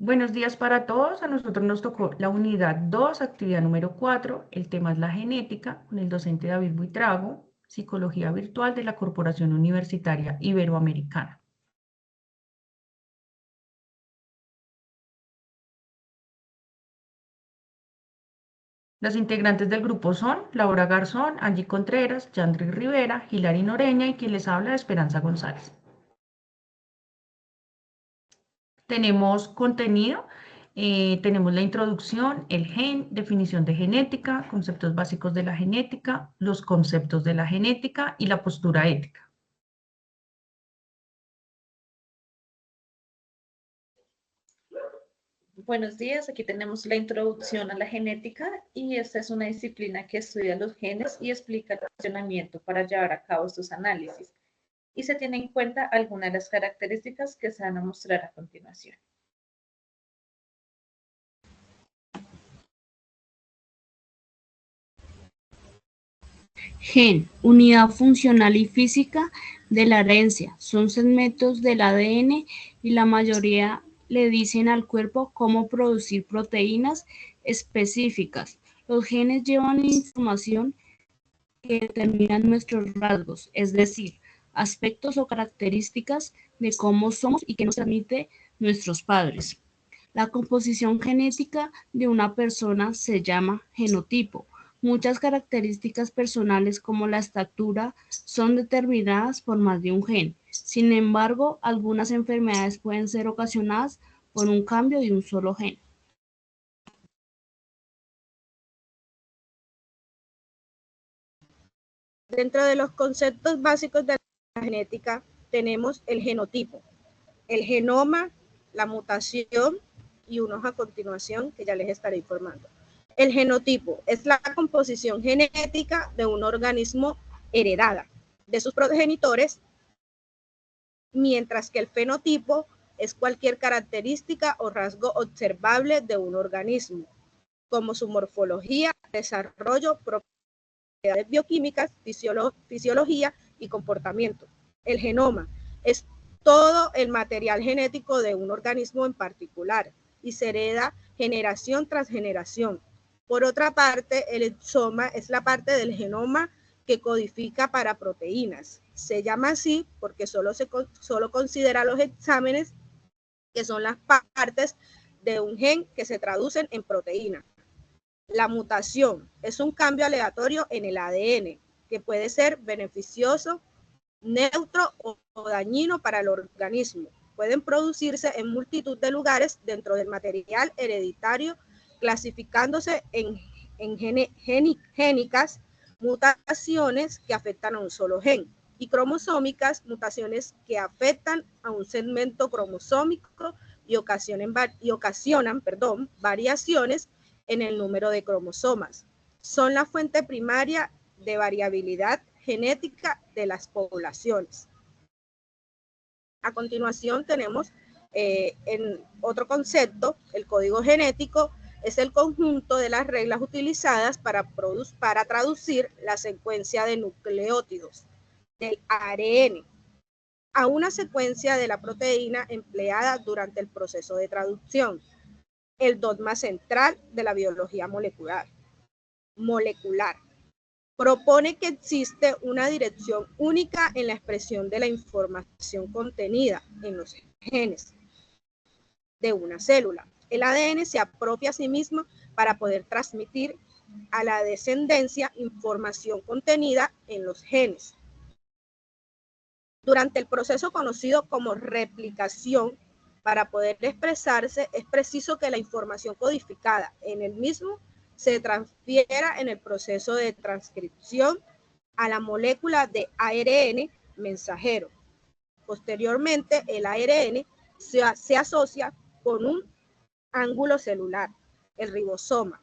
Buenos días para todos. A nosotros nos tocó la unidad 2, actividad número 4. El tema es la genética, con el docente David Buitrago, Psicología Virtual de la Corporación Universitaria Iberoamericana. Los integrantes del grupo son Laura Garzón, Angie Contreras, Yandri Rivera, Hilary Noreña y quien les habla, Esperanza González. Tenemos contenido, tenemos la introducción, el gen, definición de genética, conceptos básicos de la genética, los conceptos de la genética y la postura ética. Buenos días, aquí tenemos la introducción a la genética y esta es una disciplina que estudia los genes y explica el funcionamiento para llevar a cabo estos análisis. Y se tienen en cuenta algunas de las características que se van a mostrar a continuación. Gen, unidad funcional y física de la herencia, son segmentos del ADN y la mayoría le dicen al cuerpo cómo producir proteínas específicas. Los genes llevan información que determinan nuestros rasgos, es decir, aspectos o características de cómo somos y que nos transmiten nuestros padres. La composición genética de una persona se llama genotipo. Muchas características personales como la estatura son determinadas por más de un gen. Sin embargo, algunas enfermedades pueden ser ocasionadas por un cambio de un solo gen. Dentro de los conceptos básicos de la genética tenemos el genotipo, el genoma, la mutación y unos a continuación que ya les estaré informando. El genotipo es la composición genética de un organismo heredada de sus progenitores, mientras que el fenotipo es cualquier característica o rasgo observable de un organismo, como su morfología, desarrollo, propiedades bioquímicas, fisiología y comportamiento. El genoma es todo el material genético de un organismo en particular y se hereda generación tras generación. Por otra parte, el exoma es la parte del genoma que codifica para proteínas. Se llama así porque solo considera los exámenes que son las partes de un gen que se traducen en proteína. La mutación es un cambio aleatorio en el ADN que puede ser beneficioso, neutro o dañino para el organismo. Pueden producirse en multitud de lugares dentro del material hereditario, clasificándose en génicas, mutaciones que afectan a un solo gen, y cromosómicas, mutaciones que afectan a un segmento cromosómico y ocasionan variaciones en el número de cromosomas. Son la fuente primaria de variabilidad genética de las poblaciones. A continuación tenemos en otro concepto, el código genético es el conjunto de las reglas utilizadas para traducir la secuencia de nucleótidos del ARN a una secuencia de la proteína empleada durante el proceso de traducción, el dogma central de la biología molecular. Propone que existe una dirección única en la expresión de la información contenida en los genes de una célula. El ADN se apropia a sí mismo para poder transmitir a la descendencia información contenida en los genes. Durante el proceso conocido como replicación, para poder expresarse, es preciso que la información codificada en el mismo se transfiera en el proceso de transcripción a la molécula de ARN mensajero. Posteriormente, el ARN se asocia con un ángulo celular, el ribosoma.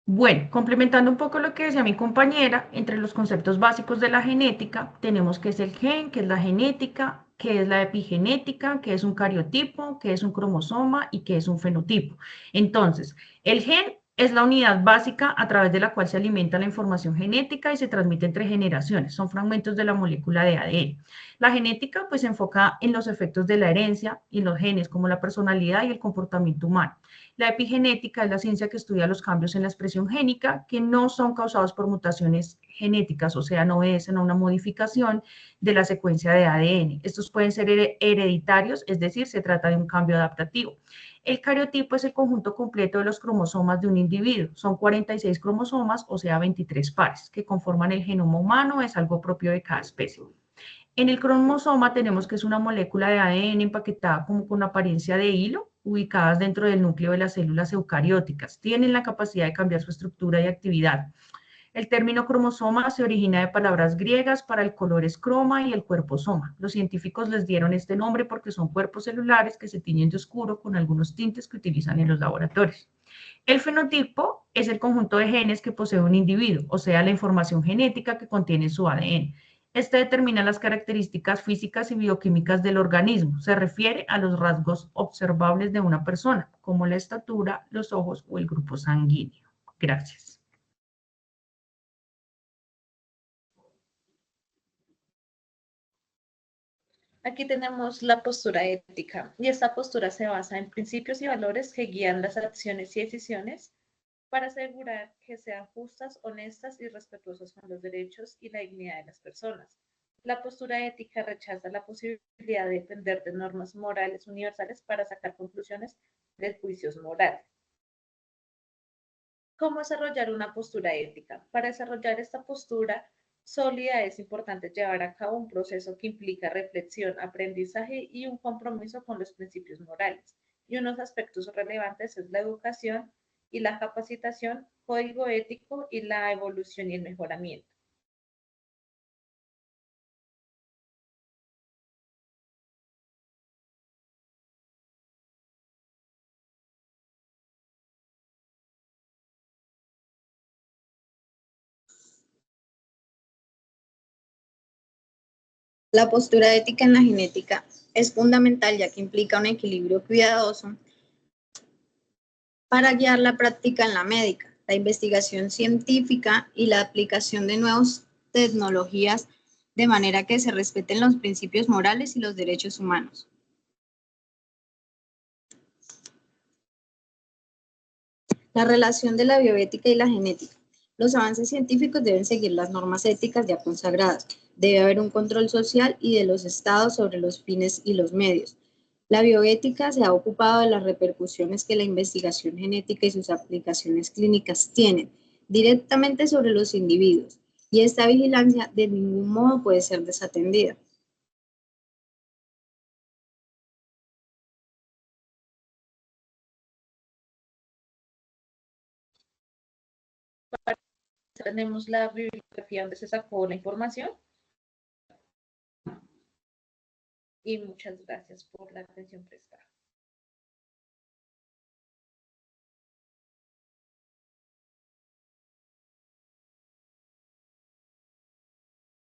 Bueno, complementando un poco lo que decía mi compañera, entre los conceptos básicos de la genética tenemos qué es el gen, qué es la genética, qué es la epigenética, qué es un cariotipo, qué es un cromosoma y qué es un fenotipo. Entonces, el gen Es la unidad básica a través de la cual se alimenta la información genética y se transmite entre generaciones. Son fragmentos de la molécula de ADN. La genética pues se enfoca en los efectos de la herencia y en los genes como la personalidad y el comportamiento humano. La epigenética es la ciencia que estudia los cambios en la expresión génica que no son causados por mutaciones genéticas, o sea, no obedecen a una modificación de la secuencia de ADN. Estos pueden ser hereditarios, es decir, se trata de un cambio adaptativo. El cariotipo es el conjunto completo de los cromosomas de un individuo. Son 46 cromosomas, o sea, 23 pares, que conforman el genoma humano, es algo propio de cada especie. En el cromosoma tenemos que es una molécula de ADN empaquetada como con apariencia de hilo, ubicadas dentro del núcleo de las células eucarióticas. Tienen la capacidad de cambiar su estructura y actividad. El término cromosoma se origina de palabras griegas para el color es croma y el cuerpo soma. Los científicos les dieron este nombre porque son cuerpos celulares que se tiñen de oscuro con algunos tintes que utilizan en los laboratorios. El fenotipo es el conjunto de genes que posee un individuo, o sea, la información genética que contiene su ADN. Este determina las características físicas y bioquímicas del organismo. Se refiere a los rasgos observables de una persona, como la estatura, los ojos o el grupo sanguíneo. Gracias. Aquí tenemos la postura ética y esta postura se basa en principios y valores que guían las acciones y decisiones para asegurar que sean justas, honestas y respetuosas con los derechos y la dignidad de las personas. La postura ética rechaza la posibilidad de depender de normas morales universales para sacar conclusiones de juicios morales. ¿Cómo desarrollar una postura ética? Para desarrollar esta postura sólida es importante llevar a cabo un proceso que implica reflexión, aprendizaje y un compromiso con los principios morales. Y unos aspectos relevantes es la educación y la capacitación, código ético y la evolución y el mejoramiento. La postura ética en la genética es fundamental ya que implica un equilibrio cuidadoso para guiar la práctica en la médica, la investigación científica y la aplicación de nuevas tecnologías de manera que se respeten los principios morales y los derechos humanos. La relación de la bioética y la genética. Los avances científicos deben seguir las normas éticas ya consagradas. Debe haber un control social y de los estados sobre los fines y los medios. La bioética se ha ocupado de las repercusiones que la investigación genética y sus aplicaciones clínicas tienen directamente sobre los individuos, y esta vigilancia de ningún modo puede ser desatendida. Tenemos la bibliografía donde se sacó la información. Y muchas gracias por la atención prestada.